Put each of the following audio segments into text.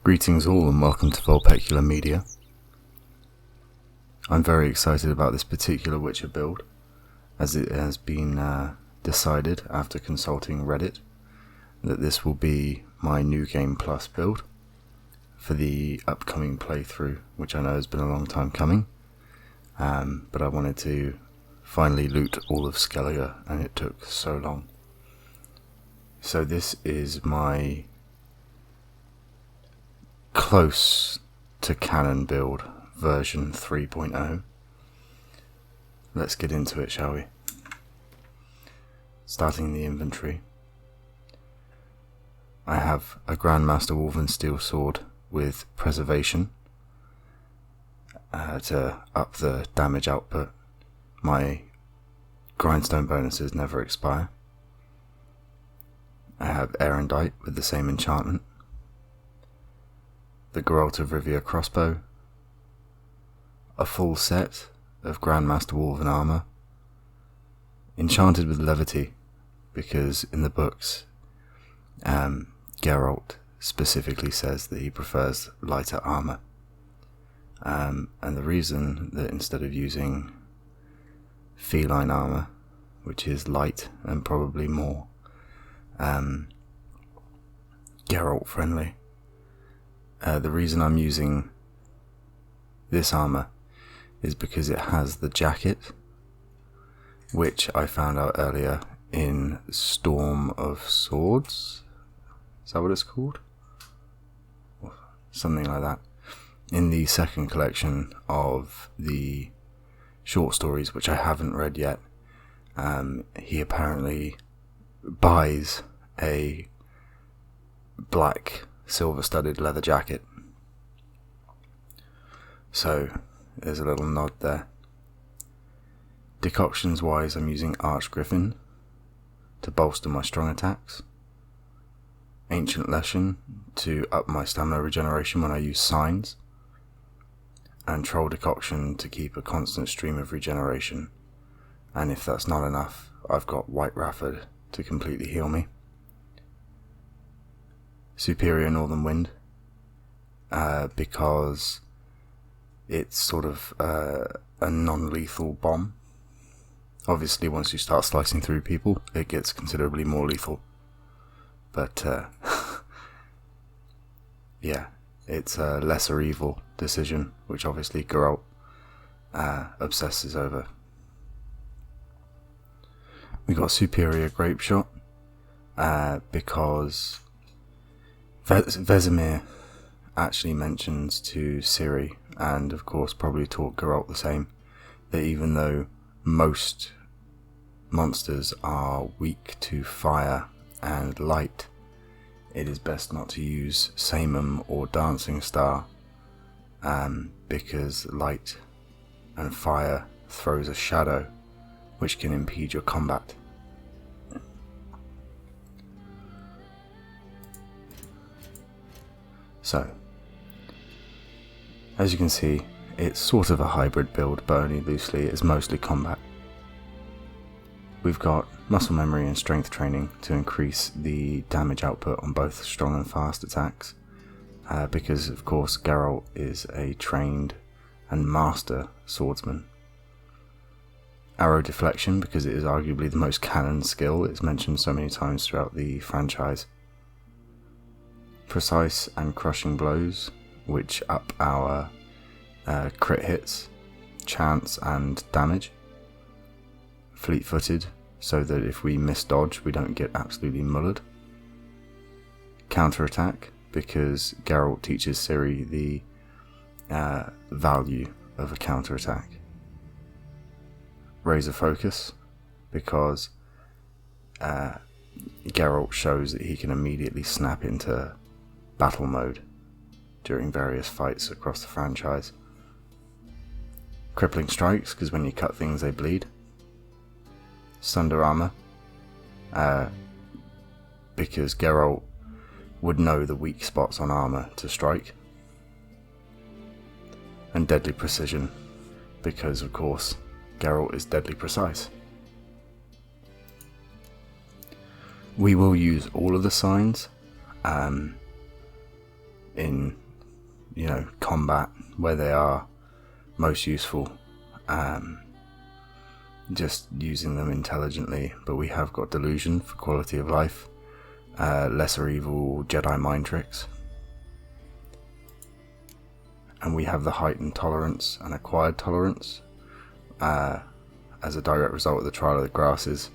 Greetings all and welcome to Vulpecula Media. I'm very excited about this particular Witcher build, as it has been decided after consulting Reddit that this will be my New Game Plus build for the upcoming playthrough, which I know has been a long time coming, but I wanted to finally loot all of Skellige and it took so long. So this is my Close-to-Canon build, version 3.0. Let's get into it, shall we? Starting the inventory. I have a Grandmaster Woven Steel Sword with Preservation to up the damage output. My grindstone bonuses never expire. I have Erendite with the same enchantment. The Geralt of Rivia crossbow, a full set of Grandmaster Woven armor, enchanted with levity, because in the books, Geralt specifically says that he prefers lighter armor, and the reason that instead of using feline armor, which is light and probably more Geralt friendly, the reason I'm using this armor is because it has the jacket, which I found out earlier in Storm of Swords. Is that what it's called? Something like that. In the second collection of the short stories, which I haven't read yet, he apparently buys a black silver-studded leather jacket. So there's a little nod there. Decoctions wise, I'm using Archgriffin to bolster my strong attacks, Ancient Lesson to up my stamina regeneration when I use signs, and Troll Decoction to keep a constant stream of regeneration, and if that's not enough, I've got White Rafford to completely heal me. Superior Northern Wind, because it's sort of a non-lethal bomb. Obviously once you start slicing through people it gets considerably more lethal, but yeah, it's a lesser evil decision, which obviously Geralt obsesses over. We got Superior Grape Shot, because Vesemir actually mentions to Ciri, and of course probably taught Geralt the same, that even though most monsters are weak to fire and light, it is best not to use Samum or Dancing Star, because light and fire throws a shadow which can impede your combat. So, as you can see, it's sort of a hybrid build, but only loosely. It's mostly combat. We've got muscle memory and strength training to increase the damage output on both strong and fast attacks, because of course Geralt is a trained and master swordsman. Arrow deflection, because it is arguably the most canon skill. It's mentioned so many times throughout the franchise. Precise and crushing blows, which up our crit hits, chance and damage. Fleet-footed, so that if we miss dodge we don't get absolutely mullered. Counter-attack, because Geralt teaches Ciri the value of a counter-attack. Razor focus, because Geralt shows that he can immediately snap into battle mode during various fights across the franchise. Crippling strikes, because when you cut things they bleed. Sunder armor, because Geralt would know the weak spots on armor to strike. And deadly precision, because of course Geralt is deadly precise. We will use all of the signs, in, combat, where they are most useful, just using them intelligently. But we have got Delusion for quality of life, Lesser Evil, Jedi Mind Tricks, and we have the Heightened Tolerance and Acquired Tolerance as a direct result of the Trial of the Grasses.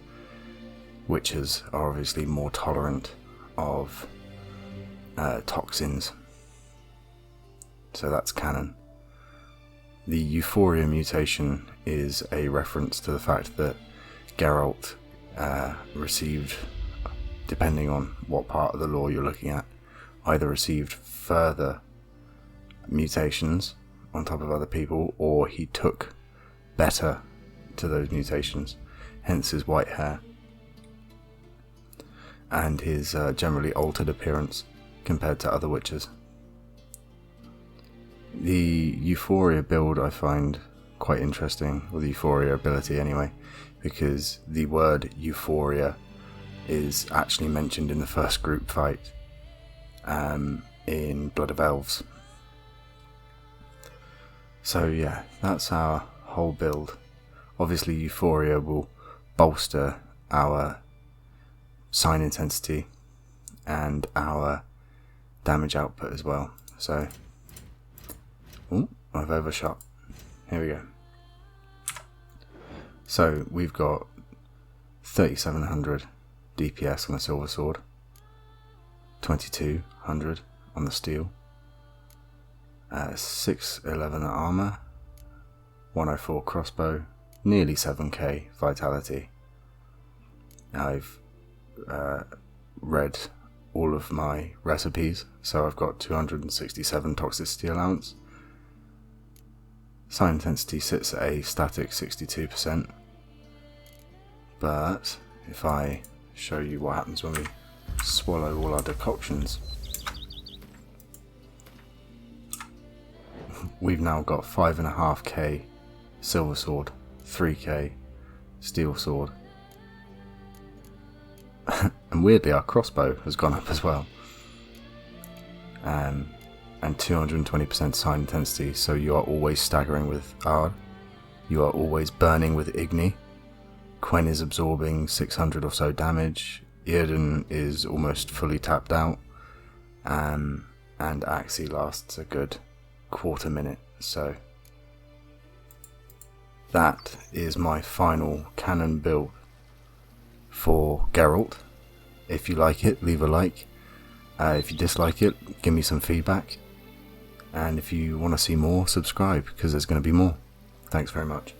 Witches are obviously more tolerant of toxins, so that's canon. The Euphoria mutation is a reference to the fact that Geralt received, depending on what part of the lore you're looking at, either received further mutations on top of other people, or he took better to those mutations, hence his white hair and his generally altered appearance compared to other witches. The Euphoria build I find quite interesting, or the Euphoria ability anyway, because the word Euphoria is actually mentioned in the first group fight in Blood of Elves. So yeah, that's our whole build. Obviously Euphoria will bolster our sign intensity and our damage output as well. So, I've overshot. Here we go. So we've got 3700 DPS on the Silver Sword, 2200 on the Steel, 611 armor, 104 crossbow, nearly 7k vitality. I've read all of my recipes, so I've got 267 toxicity allowance. Sign intensity sits at a static 62%, but if I show you what happens when we swallow all our decoctions, we've now got 5.5k Silver Sword, 3k Steel Sword, and weirdly our crossbow has gone up as well, and 220% sign intensity, so you are always staggering with Ard, you are always burning with Igni, Quen is absorbing 600 or so damage, Earden is almost fully tapped out, and Axii lasts a good quarter minute. So that is my final canon build for Geralt. If you like it, leave a like. If you dislike it, give me some feedback. And if you want to see more, subscribe, because there's going to be more. Thanks very much.